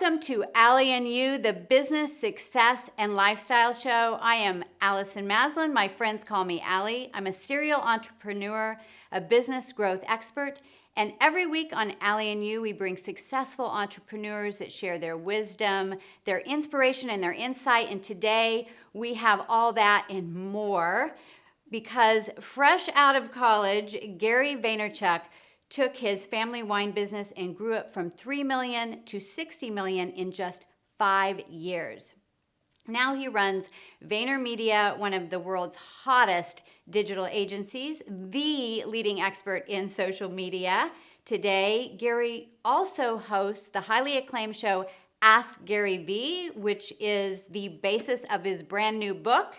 Welcome to Allie and You, the business, success, and lifestyle show. I am Allison Maslan. My friends call me Allie. I'm a serial entrepreneur, a business growth expert, and every week on Allie and You, we bring successful entrepreneurs that share their wisdom, their inspiration, and their insight. And today, we have all that and more because fresh out of college, Gary Vaynerchuk took his family wine business and grew it from 3 million to 60 million in just 5 years. Now he runs VaynerMedia, one of the world's hottest digital agencies, the leading expert in social media. Today, Gary also hosts the highly acclaimed show Ask Gary Vee, which is the basis of his brand new book,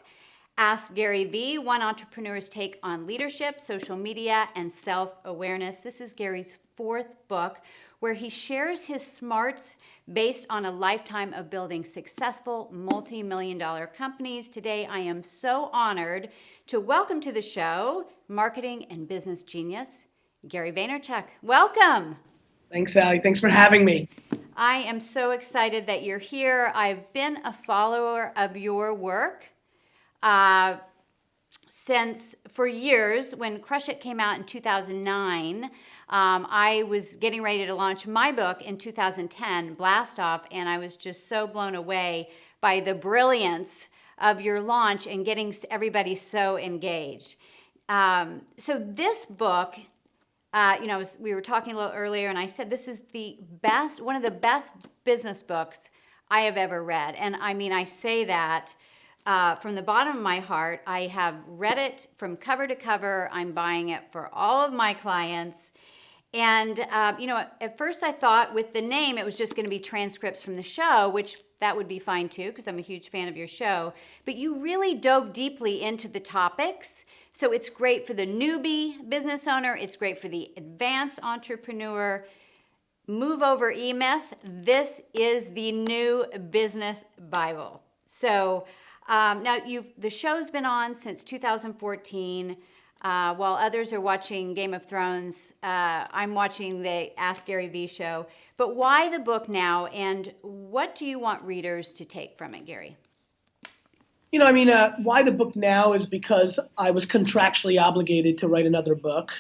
Ask Gary Vee, one entrepreneur's take on leadership, social media, and self-awareness. This is Gary's 4th book, where he shares his smarts based on a lifetime of building successful multi-million-dollar companies. Today, I am so honored to welcome to the show marketing and business genius, Gary Vaynerchuk. Welcome. Thanks, Allie. Thanks for having me. I am so excited that you're here. I've been a follower of your work since for years. When Crush It came out in 2009, I was getting ready to launch my book in 2010, Blast Off, and I was just so blown away by the brilliance of your launch and getting everybody so engaged. So this book, we were talking a little earlier, and I said this is one of the best business books I have ever read. And I mean, I say that from the bottom of my heart. I have read it from cover to cover. I'm buying it for all of my clients. And, at first I thought with the name, it was just going to be transcripts from the show, which that would be fine too, because I'm a huge fan of your show. But you really dove deeply into the topics. So it's great for the newbie business owner. It's great for the advanced entrepreneur. Move over E-Myth. This is the new business Bible. So now the show's been on since 2014. While others are watching Game of Thrones, I'm watching the Ask Gary Vee show. But why the book now, and what do you want readers to take from it, Gary? Why the book now is because I was contractually obligated to write another book.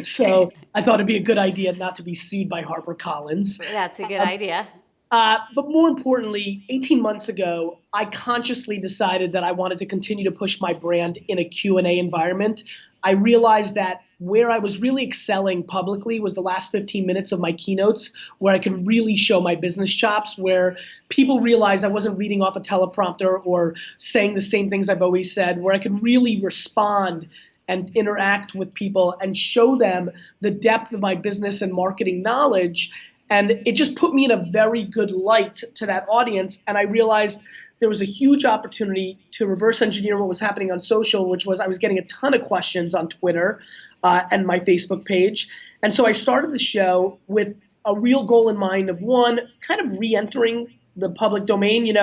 So I thought it'd be a good idea not to be sued by HarperCollins. That's a good idea. But more importantly, 18 months ago, I consciously decided that I wanted to continue to push my brand in a Q&A environment. I realized that where I was really excelling publicly was the last 15 minutes of my keynotes, where I could really show my business chops, where people realized I wasn't reading off a teleprompter or saying the same things I've always said, where I could really respond and interact with people and show them the depth of my business and marketing knowledge. And it just put me in a very good light to that audience. And I realized there was a huge opportunity to reverse engineer what was happening on social, which was I was getting a ton of questions on Twitter and my Facebook page. And so I started the show with a real goal in mind of, one, kind of re-entering the public domain.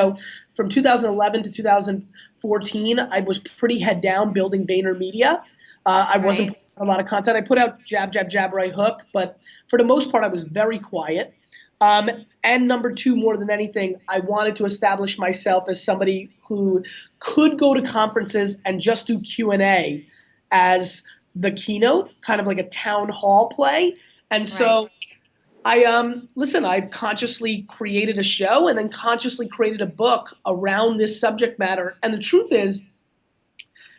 From 2011 to 2014, I was pretty head down building VaynerMedia. I wasn't putting out a lot of content. I put out jab, jab, jab, right hook, but for the most part, I was very quiet. And number two, more than anything, I wanted to establish myself as somebody who could go to conferences and just do Q&A as the keynote, kind of like a town hall play. And so I've consciously created a show and then consciously created a book around this subject matter. And the truth is,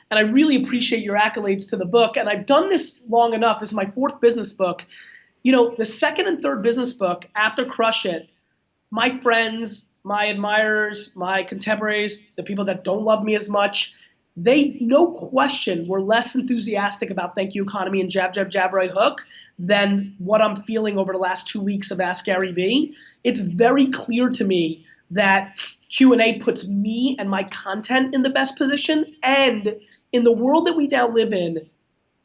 and I really appreciate your accolades to the book, and I've done this long enough. This is my 4th business book. The second and third business book after Crush It, my friends, my admirers, my contemporaries, the people that don't love me as much, they, no question, were less enthusiastic about Thank You Economy and Jab, Jab, Jab, Right Hook than what I'm feeling over the last 2 weeks of Ask Gary Vee. It's very clear to me that Q&A puts me and my content in the best position. And in the world that we now live in,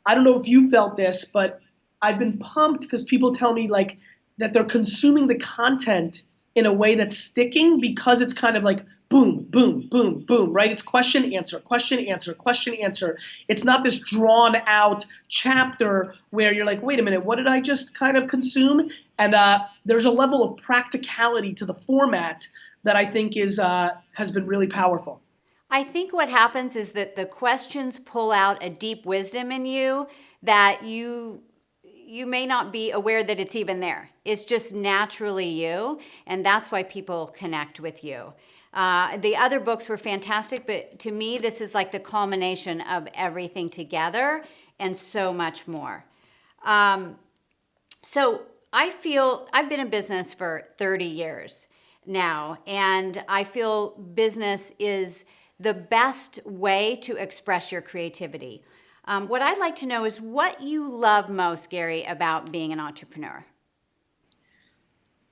I don't know if you felt this, but I've been pumped because people tell me that they're consuming the content in a way that's sticking because it's kind of like boom, boom, boom, boom, right? It's question, answer, question, answer, question, answer. It's not this drawn out chapter where you're like, wait a minute, what did I just kind of consume? And there's a level of practicality to the format that I think has been really powerful. I think what happens is that the questions pull out a deep wisdom in you that you may not be aware that it's even there. It's just naturally you, and that's why people connect with you. The other books were fantastic, but to me, this is like the culmination of everything together and so much more. So I feel I've been in business for 30 years now, and I feel business is the best way to express your creativity. What I'd like to know is what you love most, Gary, about being an entrepreneur.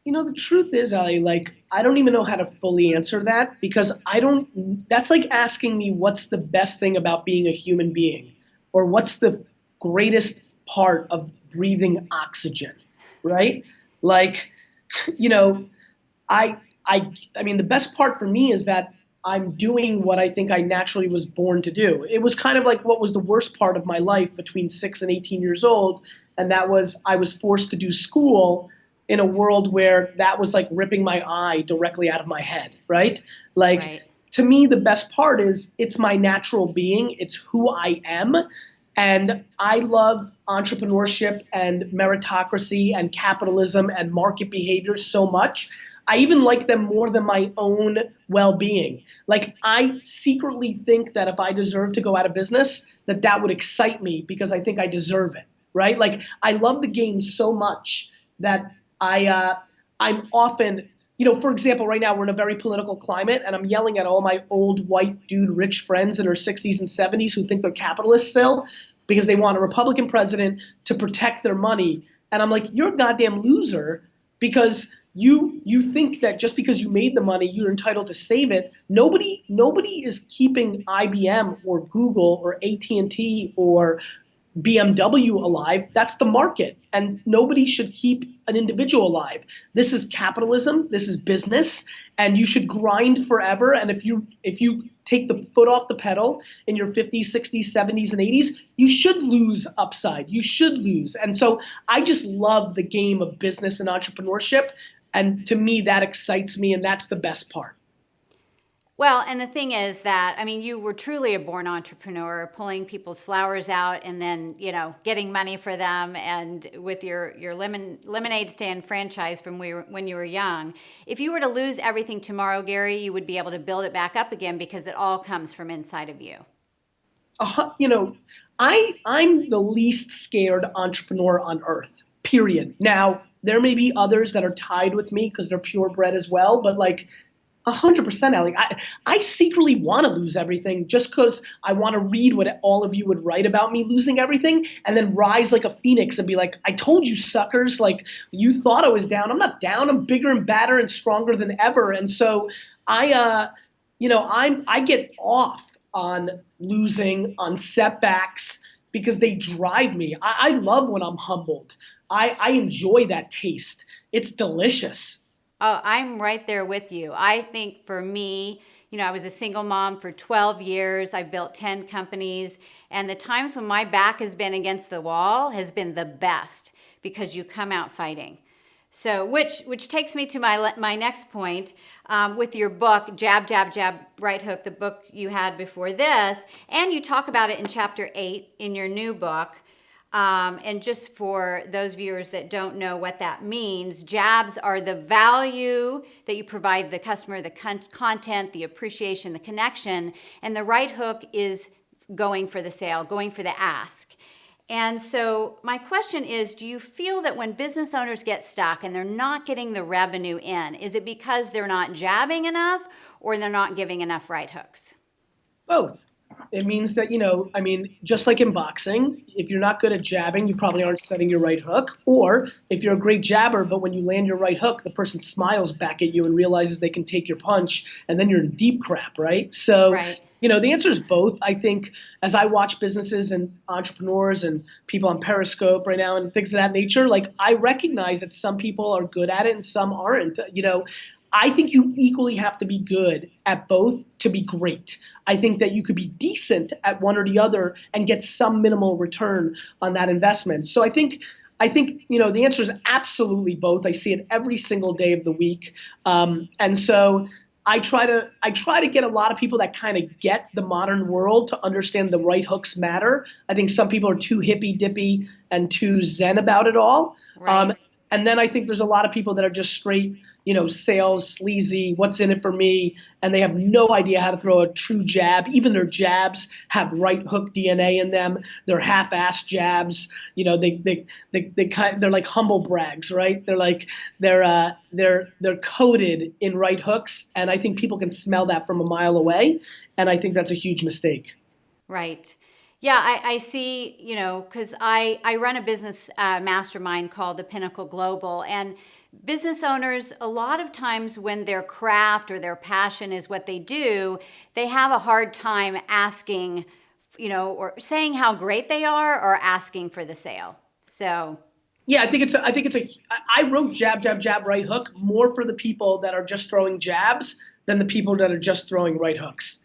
You know, the truth is, Ali, like, I don't even know how to fully answer that because that's like asking me what's the best thing about being a human being or what's the greatest part of breathing oxygen, right? Like, you know, I, I mean, the best part for me is that I'm doing what I think I naturally was born to do. It was kind of like what was the worst part of my life between 6 and 18 years old. And that was I was forced to do school in a world where that was like ripping my eye directly out of my head, right? Like, Right. to me, the best part is it's my natural being. It's who I am. And I love entrepreneurship and meritocracy and capitalism and market behavior so much. I even like them more than my own well-being. Like, I secretly think that if I deserve to go out of business, that would excite me because I think I deserve it, right? Like, I love the game so much that I'm often, for example, right now we're in a very political climate, and I'm yelling at all my old white dude rich friends in their 60s and 70s who think they're capitalists still because they want a Republican president to protect their money. And I'm like, you're a goddamn loser because you think that just because you made the money, you're entitled to save it. Nobody is keeping IBM or Google or AT&T or BMW alive. That's the market. And nobody should keep an individual alive. This is capitalism. This is business. And you should grind forever. And if you take the foot off the pedal in your 50s, 60s, 70s, and 80s, you should lose upside. You should lose. And so I just love the game of business and entrepreneurship. And to me, that excites me. And that's the best part. Well, and the thing is that, I mean, you were truly a born entrepreneur, pulling people's flowers out and then, getting money for them, and with your lemonade stand franchise from when you were young. If you were to lose everything tomorrow, Gary, you would be able to build it back up again because it all comes from inside of you. I'm the least scared entrepreneur on earth, period. Now, there may be others that are tied with me because they're purebred as well, but like, 100%, Ellie. I secretly want to lose everything just because I want to read what all of you would write about me losing everything and then rise like a phoenix and be like, I told you suckers, like you thought I was down. I'm not down. I'm bigger and badder and stronger than ever. And so I get off on losing, on setbacks because they drive me. I love when I'm humbled. I enjoy that taste. It's delicious. Oh, I'm right there with you. I think for me, I was a single mom for 12 years. I built 10 companies. And the times when my back has been against the wall has been the best because you come out fighting. So, which takes me to my next point with your book, Jab, Jab, Jab, Right Hook, the book you had before this. And you talk about it in chapter 8 in your new book. And just for those viewers that don't know what that means, jabs are the value that you provide the customer, the content, the appreciation, the connection, and the right hook is going for the sale, going for the ask. And so my question is, do you feel that when business owners get stuck and they're not getting the revenue in, is it because they're not jabbing enough or they're not giving enough right hooks? Both. It means that, just like in boxing, if you're not good at jabbing, you probably aren't setting your right hook. Or if you're a great jabber, but when you land your right hook, the person smiles back at you and realizes they can take your punch, and then you're in deep crap, right? So, Right. The answer is both. I think as I watch businesses and entrepreneurs and people on Periscope right now and things of that nature, like I recognize that some people are good at it and some aren't. I think you equally have to be good at both to be great. I think that you could be decent at one or the other and get some minimal return on that investment. So I think the answer is absolutely both. I see it every single day of the week, and so I try to get a lot of people that kind of get the modern world to understand the right hooks matter. I think some people are too hippy dippy and too zen about it all. Right. And then I think there's a lot of people that are just straight, sales, sleazy, what's in it for me, and they have no idea how to throw a true jab. Even their jabs have right hook DNA in them. They're half-assed jabs. They're like humble brags, right? They're coated in right hooks, and I think people can smell that from a mile away, and I think that's a huge mistake. Right. Yeah, I see, because I run a business mastermind called the Pinnacle Global. And business owners, a lot of times when their craft or their passion is what they do, they have a hard time asking, or saying how great they are or asking for the sale. So, Yeah, I wrote jab, jab, jab, right hook more for the people that are just throwing jabs than the people that are just throwing right hooks.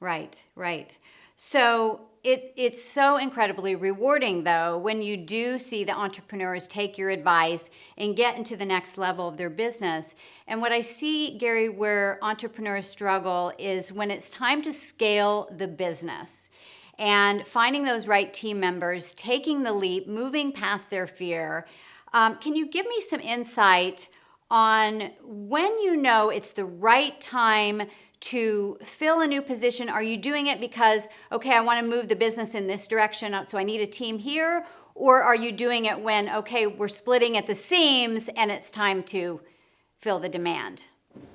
right, right. So it's so incredibly rewarding though when you do see the entrepreneurs take your advice and get into the next level of their business. And what I see, Gary, where entrepreneurs struggle is when it's time to scale the business and finding those right team members, taking the leap, moving past their fear. Can you give me some insight on when you know it's the right time to fill a new position? Are you doing it because, okay, I want to move the business in this direction, so I need a team here? Or are you doing it when, okay, we're splitting at the seams and it's time to fill the demand?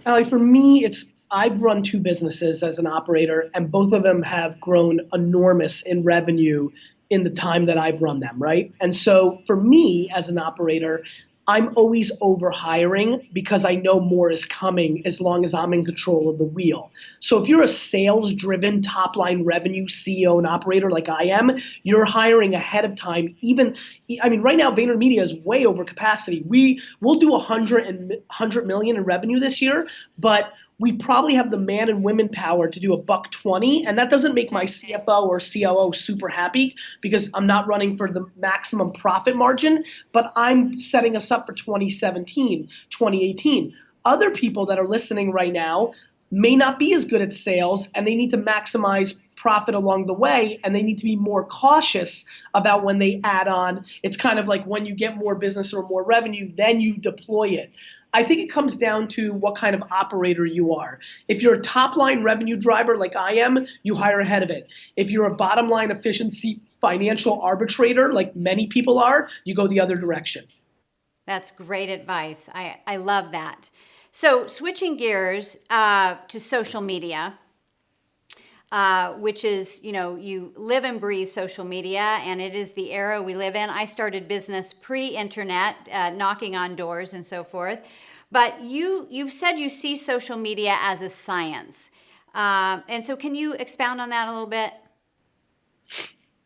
For me, I've run two businesses as an operator, and both of them have grown enormous in revenue in the time that I've run them, right? And so for me as an operator, I'm always over hiring because I know more is coming as long as I'm in control of the wheel. So if you're a sales driven top line revenue CEO and operator like I am, you're hiring ahead of time. Right now VaynerMedia is way over capacity. We'll do 100 million in revenue this year, but we probably have the man and women power to do $120, and that doesn't make my CFO or COO super happy because I'm not running for the maximum profit margin, but I'm setting us up for 2017, 2018. Other people that are listening right now may not be as good at sales, and they need to maximize profit along the way, and they need to be more cautious about when they add on. It's kind of like when you get more business or more revenue, then you deploy it. I think it comes down to what kind of operator you are. If you're a top line revenue driver like I am, you hire ahead of it. If you're a bottom line efficiency financial arbitrator like many people are, you go the other direction. That's great advice. I love that. So switching gears to social media, which is, you live and breathe social media, and it is the era we live in. I started business pre-internet, knocking on doors and so forth. But you've said you see social media as a science. And so can you expound on that a little bit?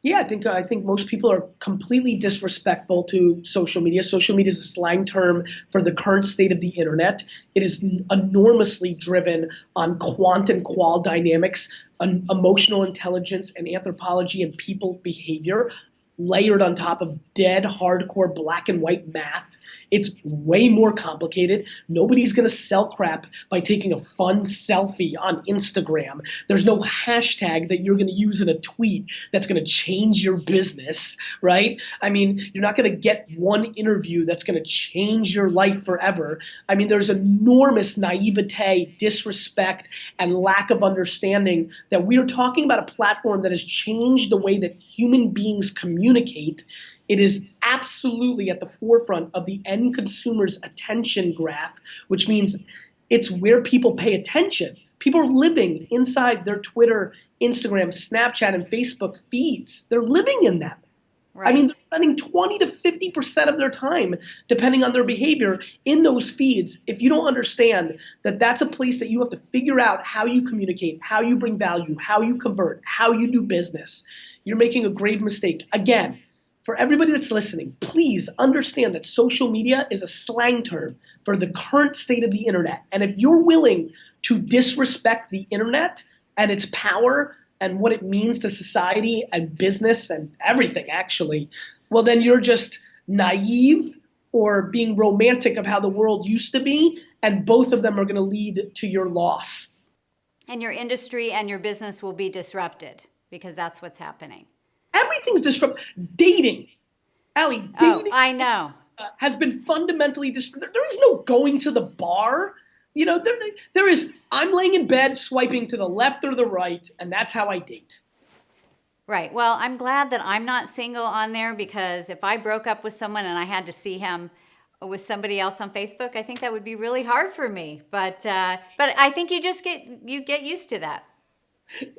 Yeah, I think most people are completely disrespectful to social media. Social media is a slang term for the current state of the internet. It is enormously driven on quant and qual dynamics, on emotional intelligence and anthropology and people behavior, layered on top of dead hardcore black and white math. It's way more complicated. Nobody's going to sell crap by taking a fun selfie on Instagram. There's no hashtag that you're going to use in a tweet that's going to change your business, right? You're not going to get one interview that's going to change your life forever. There's enormous naivete, disrespect, and lack of understanding that we are talking about a platform that has changed the way that human beings communicate. It is absolutely at the forefront of the end consumer's attention graph, which means it's where people pay attention. People are living inside their Twitter, Instagram, Snapchat, and Facebook feeds. They're living in them. Right. They're spending 20 to 50% of their time, depending on their behavior, in those feeds. If you don't understand that that's a place that you have to figure out how you communicate, how you bring value, how you convert, how you do business, you're making a grave mistake. Again, for everybody that's listening, please understand that social media is a slang term for the current state of the internet. And if you're willing to disrespect the internet and its power and what it means to society and business and everything, actually, well, then you're just naive or being romantic of how the world used to be. And both of them are going to lead to your loss. And your industry and your business will be disrupted because that's what's happening. Everything's disrupted. Dating. Allie, dating I know. Has been fundamentally disrupted. There is no going to the bar. You know, there is, I'm laying in bed swiping to the left or the right, and that's how I date. Right. Well, I'm glad that I'm not single on there, because if I broke up with someone and I had to see him with somebody else on Facebook, I think that would be really hard for me. But I think you get used to that.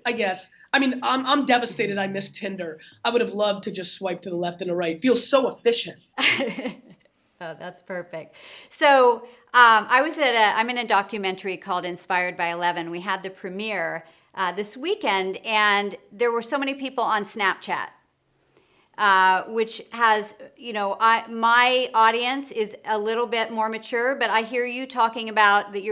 I guess. I mean, I'm devastated I missed Tinder. I would have loved to just swipe to the left and the right. It feels so efficient. Oh, that's perfect. So I'm in a documentary called Inspired by 11. We had the premiere this weekend, and there were so many people on Snapchat, which has, my audience is a little bit more mature, but I hear you talking about that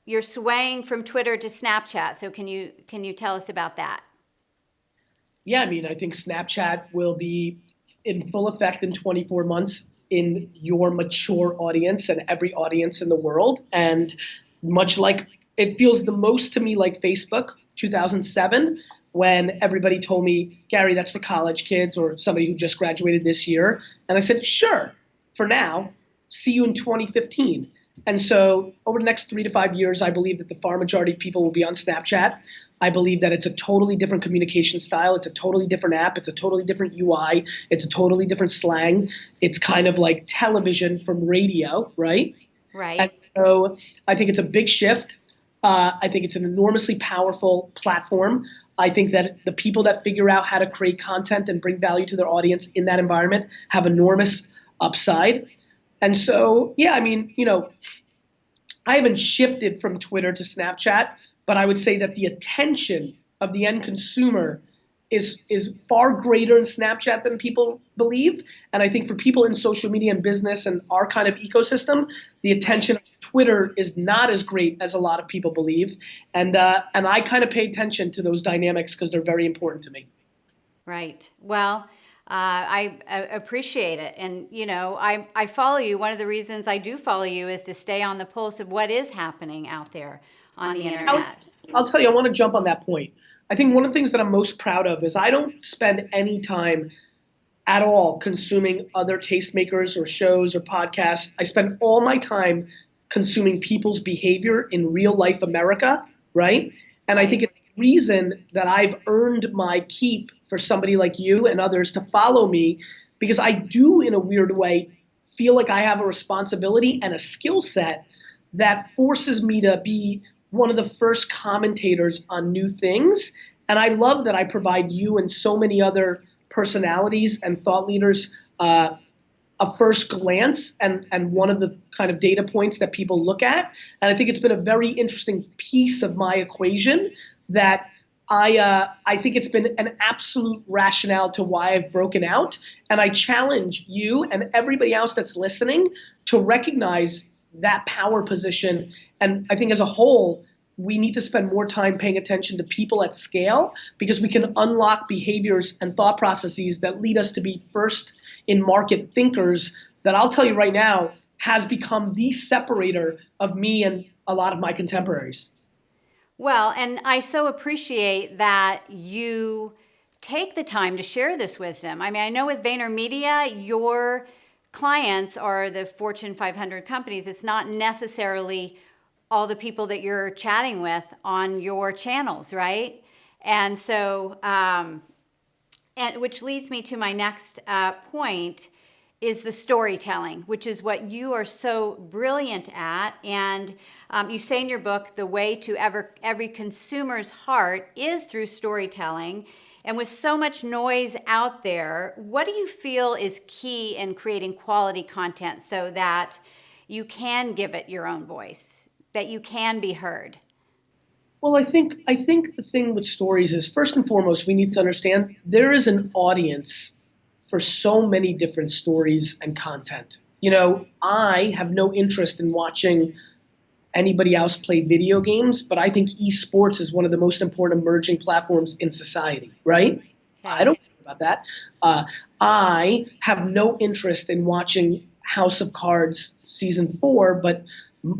you're swaying from Twitter to Snapchat. So can you tell us about that? Yeah, I mean, I think Snapchat will be in full effect in 24 months in your mature audience and every audience in the world. And much like, it feels the most to me like Facebook, 2007, when everybody told me, Gary, that's for college kids or somebody who just graduated this year. And I said, sure, for now, see you in 2015. And so over the next 3 to 5 years, I believe that the far majority of people will be on Snapchat. I believe that it's a totally different communication style. It's a totally different app. It's a totally different UI. It's a totally different slang. It's kind of like television from radio, right? Right. And so I think it's a big shift. I think it's an enormously powerful platform. I think that the people that figure out how to create content and bring value to their audience in that environment have enormous upside. And so, yeah, I mean, I haven't shifted from Twitter to Snapchat, but I would say that the attention of the end consumer is far greater in Snapchat than people believe. And I think for people in social media and business and our kind of ecosystem, the attention of Twitter is not as great as a lot of people believe. And I kind of pay attention to those dynamics because they're very important to me. Right. Well, I appreciate it. And, I follow you. One of the reasons I do follow you is to stay on the pulse of what is happening out there on the internet. I'll tell you, I want to jump on that point. I think one of the things that I'm most proud of is I don't spend any time at all consuming other tastemakers or shows or podcasts. I spend all my time consuming people's behavior in real life America, right? And I think it's the reason that I've earned my keep for somebody like you and others to follow me, because I do, in a weird way, feel like I have a responsibility and a skill set that forces me to be one of the first commentators on new things. And I love that I provide you and so many other personalities and thought leaders a first glance and one of the kind of data points that people look at. And I think it's been a very interesting piece of my equation that I think it's been an absolute rationale to why I've broken out. And I challenge you and everybody else that's listening to recognize that power position. And I think as a whole, we need to spend more time paying attention to people at scale, because we can unlock behaviors and thought processes that lead us to be first in market thinkers that I'll tell you right now has become the separator of me and a lot of my contemporaries. Well, and I so appreciate that you take the time to share this wisdom. I mean, I know with VaynerMedia, your clients are the Fortune 500 companies. It's not necessarily all the people that you're chatting with on your channels, right? And so, and which leads me to my next point is the storytelling, which is what you are so brilliant at. And you say in your book, the way to every consumer's heart is through storytelling. And with so much noise out there, what do you feel is key in creating quality content so that you can give it your own voice, that you can be heard? Well, I think the thing with stories is, first and foremost, we need to understand there is an audience for so many different stories and content. I have no interest in watching anybody else play video games, but I think esports is one of the most important emerging platforms in society, right? I Okay. don't care about that. I have no interest in watching House of Cards season 4, but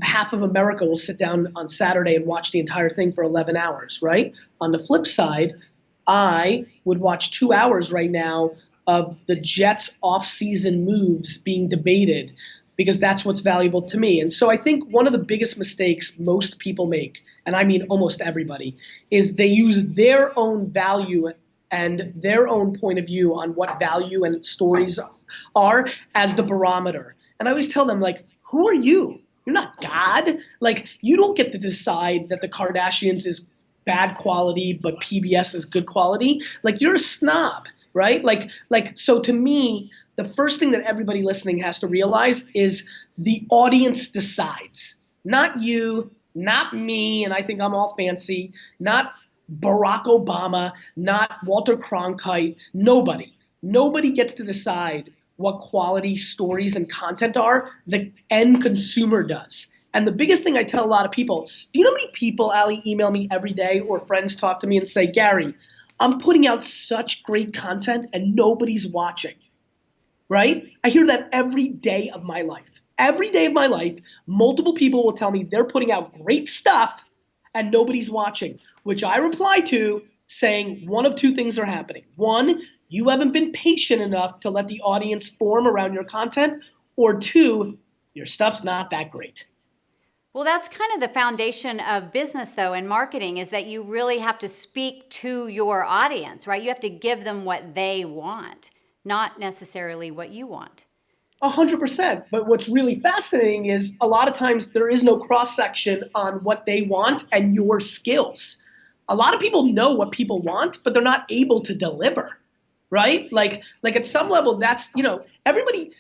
half of America will sit down on Saturday and watch the entire thing for 11 hours, right? On the flip side, I would watch 2 hours right now of the Jets off-season moves being debated because that's what's valuable to me. And so I think one of the biggest mistakes most people make, and I mean almost everybody, is they use their own value and their own point of view on what value and stories are as the barometer. And I always tell them, like, who are you? You're not God. Like, you don't get to decide that the Kardashians is bad quality, but PBS is good quality. Like, you're a snob, right? So to me, the first thing that everybody listening has to realize is the audience decides. Not you, not me, and I think I'm all fancy, not Barack Obama, not Walter Cronkite, nobody. Nobody gets to decide what quality stories and content are. The end consumer does. And the biggest thing I tell a lot of people, do you know how many people, Ali, email me every day or friends talk to me and say, Gary, I'm putting out such great content and nobody's watching, right? I hear that every day of my life. Every day of my life, multiple people will tell me they're putting out great stuff and nobody's watching, which I reply to saying one of two things are happening. One, you haven't been patient enough to let the audience form around your content, or two, your stuff's not that great. Well, that's kind of the foundation of business, though, and marketing is that you really have to speak to your audience, right? You have to give them what they want, not necessarily what you want. 100%. But what's really fascinating is a lot of times there is no cross section on what they want and your skills. A lot of people know what people want, but they're not able to deliver, right? Like at some level, that's, everybody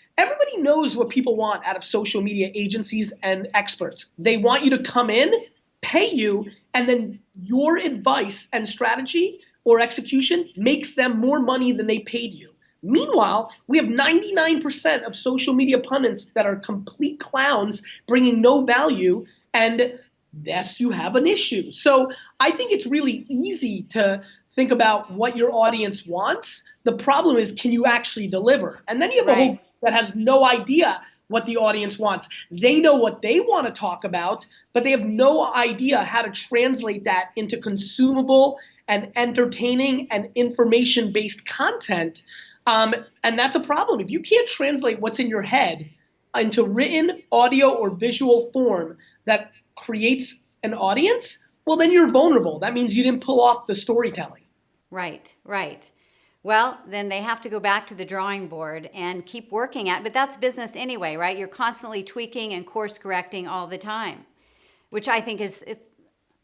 knows what people want out of social media agencies and experts. They want you to come in, pay you, and then your advice and strategy or execution makes them more money than they paid you. Meanwhile, we have 99% of social media pundits that are complete clowns bringing no value, and yes, you have an issue. So I think it's really easy to think about what your audience wants. The problem is, can you actually deliver? And then you have a whole group that has no idea what the audience wants. They know what they want to talk about, but they have no idea how to translate that into consumable and entertaining and information-based content. And that's a problem. If you can't translate what's in your head into written, audio, or visual form that creates an audience, well, then you're vulnerable. That means you didn't pull off the storytelling. Right, right. Well, then they have to go back to the drawing board and keep working at it. But that's business anyway, right? You're constantly tweaking and course correcting all the time, which I think is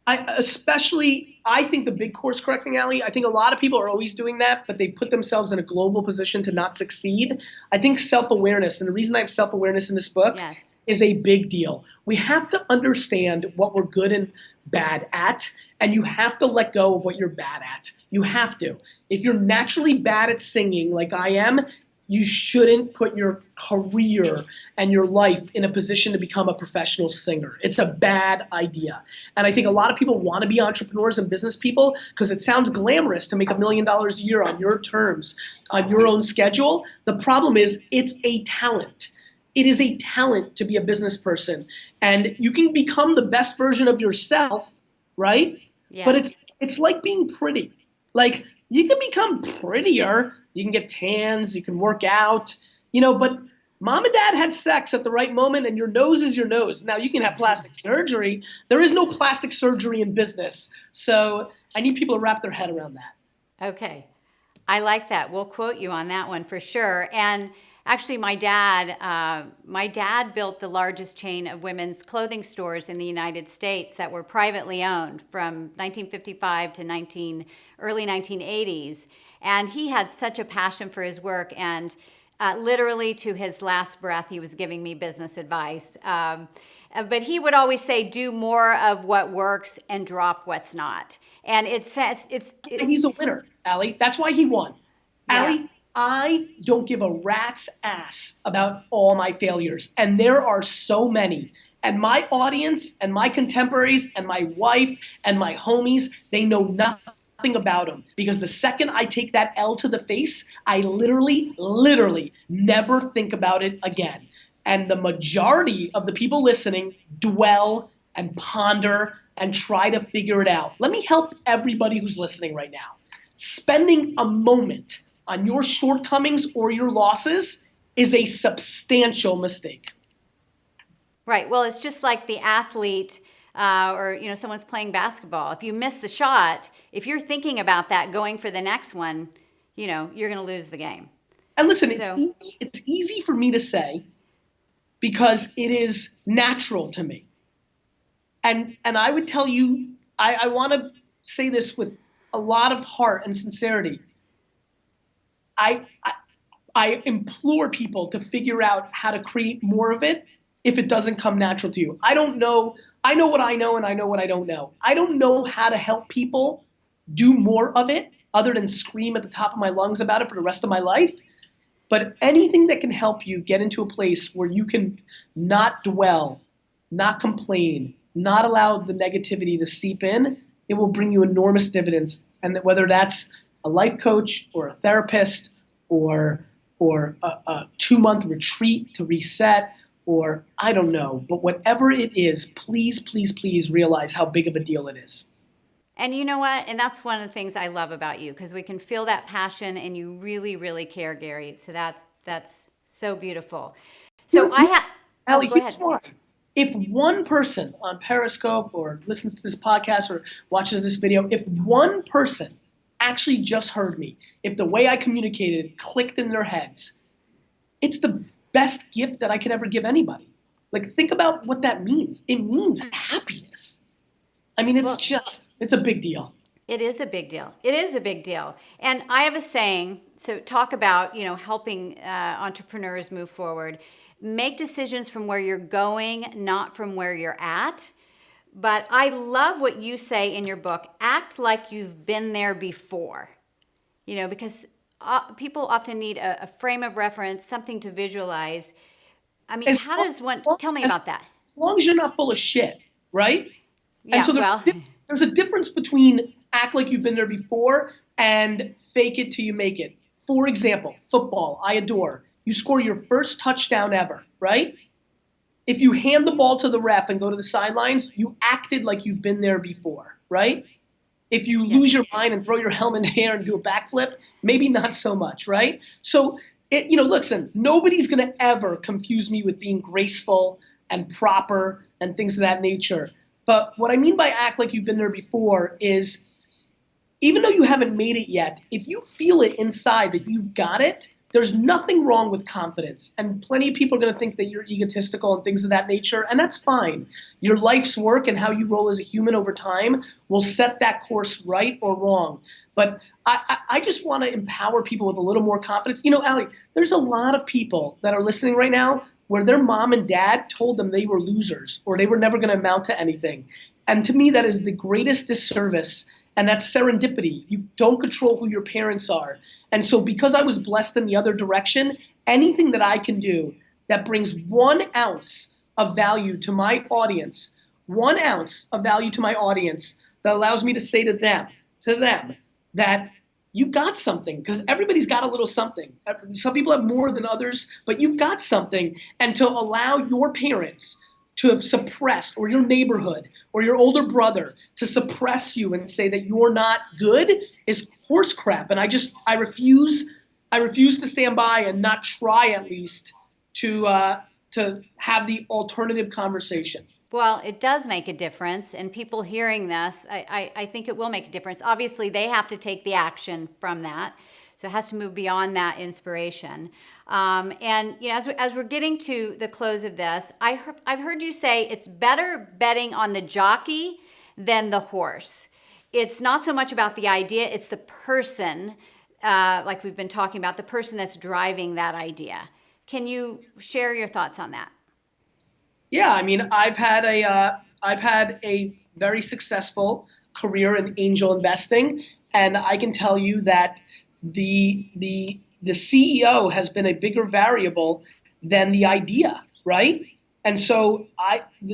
I think the big course correcting, Ali, I think a lot of people are always doing that, but they put themselves in a global position to not succeed. I think self-awareness, and the reason I have self-awareness in this book yes. is a big deal. We have to understand what we're good and bad at, and you have to let go of what you're bad at. You have to. If you're naturally bad at singing like I am, you shouldn't put your career and your life in a position to become a professional singer. It's a bad idea. And I think a lot of people want to be entrepreneurs and business people because it sounds glamorous to make $1 million a year on your terms, on your own schedule. The problem is it's a talent. It is a talent to be a business person. And you can become the best version of yourself, right? Yes. But it's like being pretty. Like, you can become prettier. You can get tans, you can work out, but mom and dad had sex at the right moment and your nose is your nose. Now you can have plastic surgery. There is no plastic surgery in business. So I need people to wrap their head around that. Okay. I like that. We'll quote you on that one for sure. And actually my dad built the largest chain of women's clothing stores in the United States that were privately owned from 1955 to early 1980s. And he had such a passion for his work, and literally to his last breath, he was giving me business advice. But he would always say, do more of what works and drop what's not. And it says he's a winner, Ali. That's why he won. Yeah. Ali, I don't give a rat's ass about all my failures. And there are so many. And my audience and my contemporaries and my wife and my homies, they know nothing about them. Because the second I take that L to the face, I literally never think about it again. And the majority of the people listening dwell and ponder and try to figure it out. Let me help everybody who's listening right now. Spending a moment on your shortcomings or your losses is a substantial mistake. Right. Well, it's just like the athlete or someone's playing basketball. If you miss the shot, if you're thinking about that going for the next one, you're going to lose the game. And listen, it's easy for me to say because it is natural to me. And I would tell you, I want to say this with a lot of heart and sincerity. I implore people to figure out how to create more of it if it doesn't come natural to you. I don't know. I know what I know and I know what I don't know. I don't know how to help people do more of it other than scream at the top of my lungs about it for the rest of my life. But anything that can help you get into a place where you can not dwell, not complain, not allow the negativity to seep in, it will bring you enormous dividends. And that whether that's a life coach or a therapist or a 2-month retreat to reset, or I don't know, but whatever it is, please, please, please realize how big of a deal it is. And you know what? And that's one of the things I love about you, because we can feel that passion and you really, really care, Gary. So that's so beautiful. So Allie, go ahead. Why. If one person on Periscope or listens to this podcast or watches this video, if one person actually just heard me, if the way I communicated clicked in their heads, it's the best gift that I could ever give anybody. Like, think about what that means. It means happiness. I mean, it's a big deal. It is a big deal. It is a big deal. And I have a saying, so talk about, helping entrepreneurs move forward. Make decisions from where you're going, not from where you're at. But I love what you say in your book, act like you've been there before, because people often need a frame of reference, something to visualize. I mean, tell me about that. As long as you're not full of shit, right? Yeah, and so there's a difference between act like you've been there before and fake it till you make it. For example, football, I adore. You score your first touchdown ever, right? If you hand the ball to the ref and go to the sidelines, you acted like you've been there before, right? If you lose your mind and throw your helmet in the air and do a backflip, maybe not so much, right? So, listen, nobody's going to ever confuse me with being graceful and proper and things of that nature. But what I mean by act like you've been there before is, even though you haven't made it yet, if you feel it inside that you've got it, there's nothing wrong with confidence. And plenty of people are going to think that you're egotistical and things of that nature, and that's fine. Your life's work and how you roll as a human over time will set that course right or wrong. But I just want to empower people with a little more confidence. Allie, there's a lot of people that are listening right now where their mom and dad told them they were losers or they were never going to amount to anything. And to me, that is the greatest disservice. And that's serendipity. You don't control who your parents are. And so because I was blessed in the other direction, anything that I can do that brings 1 ounce of value to my audience, 1 ounce of value to my audience that allows me to say to them, that you got something, because everybody's got a little something. Some people have more than others, but you've got something. And to allow your parents to have suppressed, or your neighborhood, or your older brother to suppress you and say that you're not good is horse crap. And I refuse to stand by and not try at least to have the alternative conversation. Well, it does make a difference, and people hearing this, I think it will make a difference. Obviously, they have to take the action from that, so it has to move beyond that inspiration. And as we're getting to the close of this, I've heard you say it's better betting on the jockey than the horse. It's not so much about the idea; it's the person, like we've been talking about, the person that's driving that idea. Can you share your thoughts on that? Yeah, I mean, I've had a very successful career in angel investing, and I can tell you that the the CEO has been a bigger variable than the idea, right? And so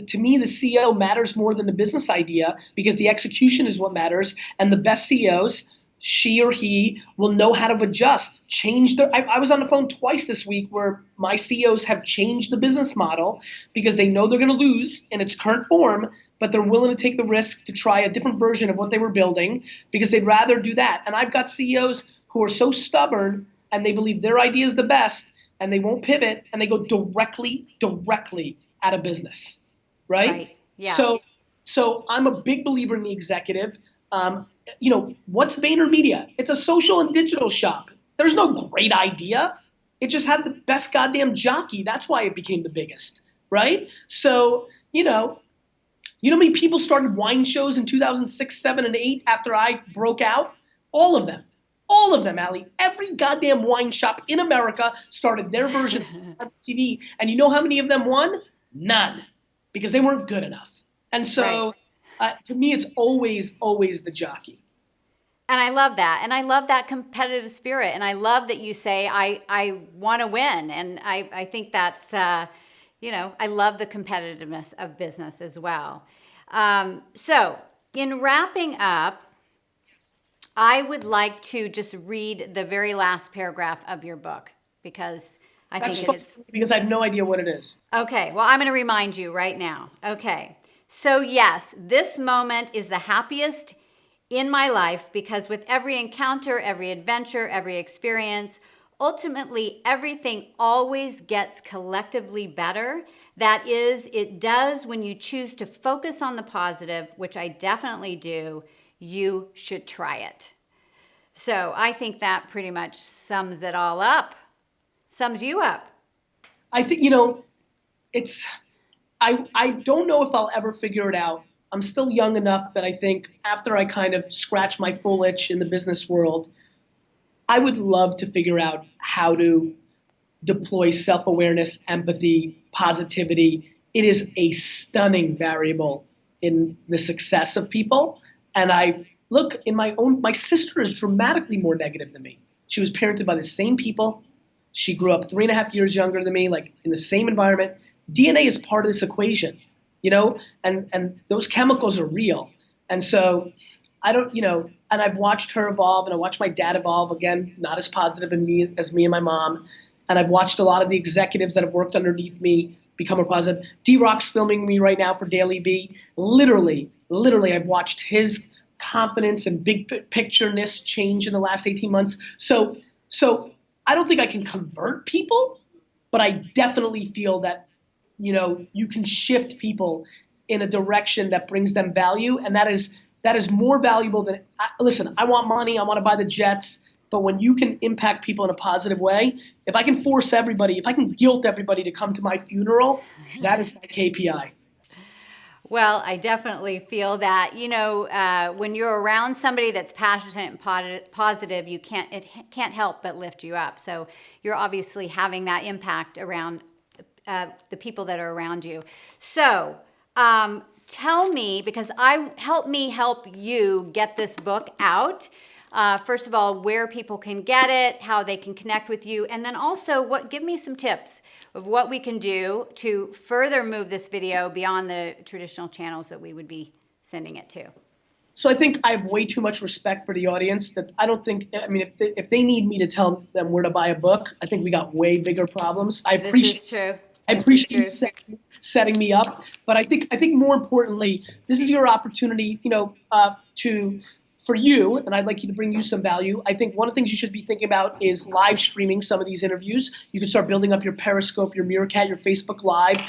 to me, the CEO matters more than the business idea because the execution is what matters. And the best CEOs, she or he, will know how to adjust, change their. I was on the phone twice this week where my CEOs have changed the business model because they know they're going to lose in its current form, but they're willing to take the risk to try a different version of what they were building because they'd rather do that. And I've got CEOs who are so stubborn and they believe their idea is the best and they won't pivot and they go directly out of business, right? Right. Yeah. So I'm a big believer in the executive. What's VaynerMedia? It's a social and digital shop. There's no great idea. It just had the best goddamn jockey. That's why it became the biggest, right? So, you know how many people started wine shows in 2006, 7, and 8 after I broke out? All of them. All of them, Allie. Every goddamn wine shop in America started their version of TV. And you know how many of them won? None. Because they weren't good enough. And so to me, it's always the jockey. And I love that. And I love that competitive spirit. And I love that you say, I want to win. And I think that's, I love the competitiveness of business as well. So in wrapping up, I would like to just read the very last paragraph of your book because I think it's because I have no idea what it is. Okay, well, I'm going to remind you right now. Okay, so yes, this moment is the happiest in my life because with every encounter, every adventure, every experience, ultimately everything always gets collectively better. That is, it does when you choose to focus on the positive, which I definitely do. You should try it. So I think that pretty much sums it all up. Sums you up. I think, I don't know if I'll ever figure it out. I'm still young enough that I think after I kind of scratch my full itch in the business world, I would love to figure out how to deploy self-awareness, empathy, positivity. It is a stunning variable in the success of people. And I look in my sister is dramatically more negative than me. She was parented by the same people. She grew up 3.5 years younger than me, like in the same environment. DNA is part of this equation, and those chemicals are real. And so I don't, and I've watched her evolve and I watched my dad evolve, again, not as positive as me and my mom. And I've watched a lot of the executives that have worked underneath me become more positive. D-Rock's filming me right now for Daily B. Literally, I've watched his confidence and big pictureness change in the last 18 months. So I don't think I can convert people, but I definitely feel that, you can shift people in a direction that brings them value. And that is more valuable than, listen, I want money. I want to buy the jets. But when you can impact people in a positive way, if I can guilt everybody to come to my funeral, that is my KPI. Well, I definitely feel that, when you're around somebody that's passionate and positive, it can't help but lift you up. So you're obviously having that impact around the people that are around you. So tell me, because help me help you get this book out. First of all, where people can get it, how they can connect with you, and then also give me some tips of what we can do to further move this video beyond the traditional channels that we would be sending it to. So I think I have way too much respect for the audience that I don't think, if they need me to tell them where to buy a book, I think we got way bigger problems. I appreciate you setting me up, but I think more importantly, this is your opportunity, for you, and I'd like you to bring you some value. I think one of the things you should be thinking about is live streaming some of these interviews. You can start building up your Periscope, your Meerkat, your Facebook Live.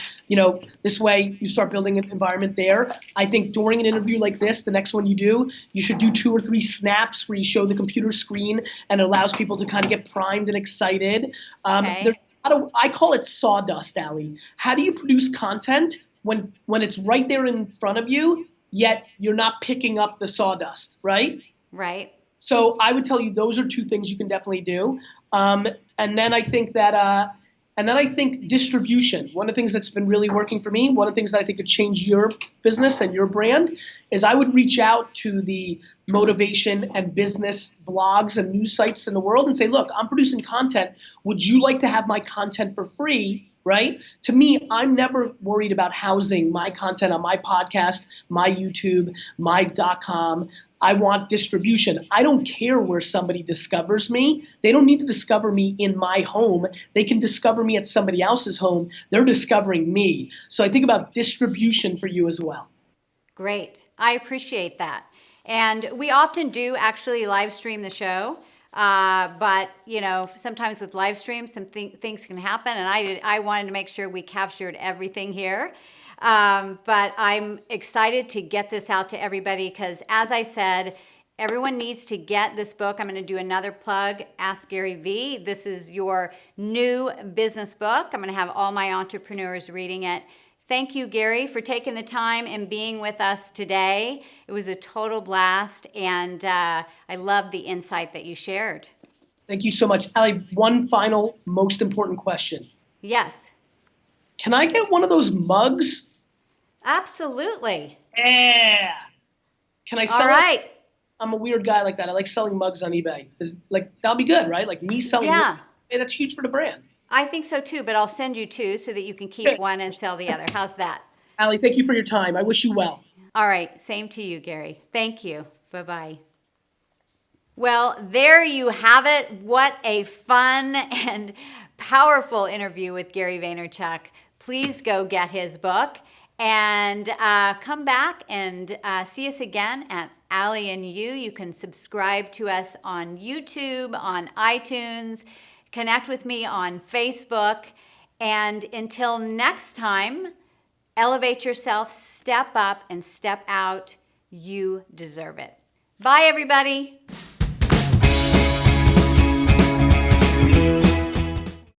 This way you start building an environment there. I think during an interview like this, the next one you do, you should do 2 or 3 snaps where you show the computer screen and it allows people to kind of get primed and excited. Okay. I call it sawdust, Allie. How do you produce content when it's right there in front of you, yet you're not picking up the sawdust, right? Right. So I would tell you those are 2 things you can definitely do. And then I think that, And then I think distribution. One of the things that's been really working for me, one of the things that I think could change your business and your brand, is I would reach out to the motivation and business blogs and news sites in the world and say, look, I'm producing content. Would you like to have my content for free? Right? To me, I'm never worried about housing my content on my podcast, my YouTube, my.com. I want distribution. I don't care where somebody discovers me. They don't need to discover me in my home. They can discover me at somebody else's home. They're discovering me. So I think about distribution for you as well. Great. I appreciate that. And we often do actually live stream the show. But sometimes with live streams, some things can happen, and I wanted to make sure we captured everything here. But I'm excited to get this out to everybody because, as I said, everyone needs to get this book. I'm going to do another plug, Ask Gary Vee. This is your new business book. I'm going to have all my entrepreneurs reading it. Thank you, Gary, for taking the time and being with us today. It was a total blast, and I love the insight that you shared. Thank you so much. Allie, one final, most important question. Yes. Can I get one of those mugs? Absolutely. Yeah. Can I sell All right. it? I'm a weird guy like that. I like selling mugs on eBay. That'll be good, right? Like me selling Yeah. Hey, that's huge for the brand. I think so too, but I'll send you two so that you can keep one and sell the other. How's that? Allie, thank you for your time. I wish you well. All right. Same to you, Gary. Thank you. Bye-bye. Well, there you have it. What a fun and powerful interview with Gary Vaynerchuk. Please go get his book and come back and see us again at Allie and You. You can subscribe to us on YouTube, on iTunes. Connect with me on Facebook. And until next time, elevate yourself, step up, and step out. You deserve it. Bye, everybody.